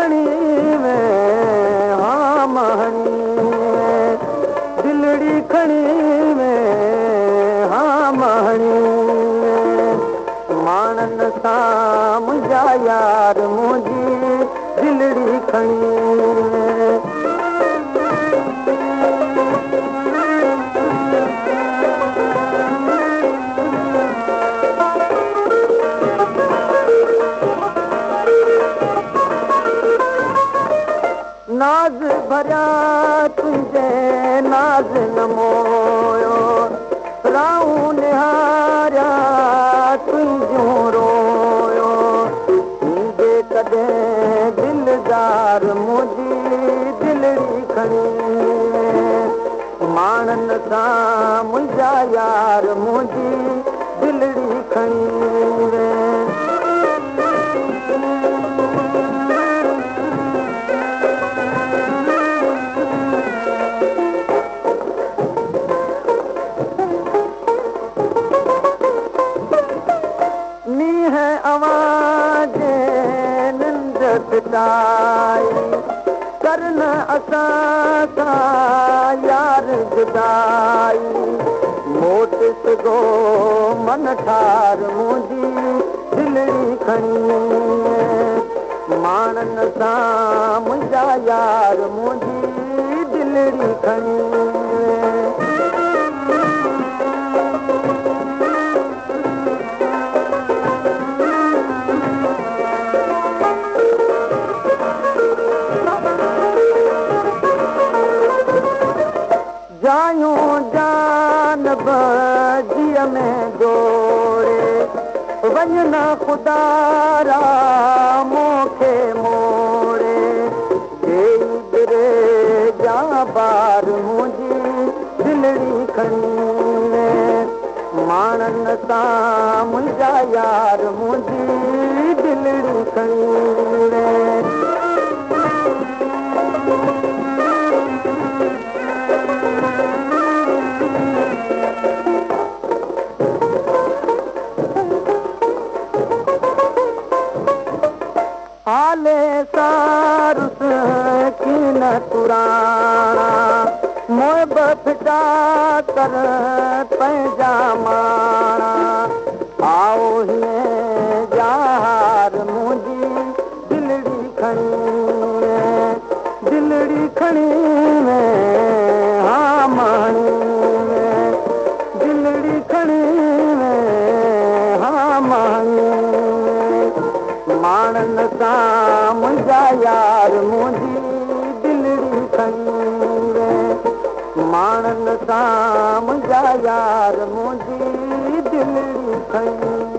खणी में हाँ महणी दिलड़ी खणी में हाँ महणी मानन सां मुंहिंजा यार मुंहिंजी दिलड़ी खणी नाज़ भरिया तुंहिंजे नाज़ न मोयो राऊं निहारिया तुंहिंजूं रोयो मुंहिंजे कॾहिं दिलदार मुंहिंजी दिलड़ी खणी माणनि सां मुंहिंजा यार मुंहिंजी दिलड़ी खणी आवाज़ निंड पिटाई करन असां सां यार जुदाई मोट सगो मन ठार मुंहिंजी दिलड़ी खणी माणनि सां मुंहिंजा यार मुंहिंजी दिलड़ी खणी जायूं जान बजीअ में जोड़े वञन ख़ुदा मूंखे मोड़े गिरे जा बार मुंहिंजी दिलड़ी खणी माणनि सां मुंहिंजा यार मुंहिंजी दिलड़ी खणी हाले सारुस कीन पुराणा मोह फिटा कर पंहिंजा माणा आओ हीअं जार मुंहिंजी दिलड़ी खणी में हाँ महणी दिलड़ी खणी में हाँ महणी माणनि सां मुंहिंजा यार मुंहिंजी दिलड़ी खणी माणनि सां मुंहिंजा यार मुंहिंजी दिलड़ी खणी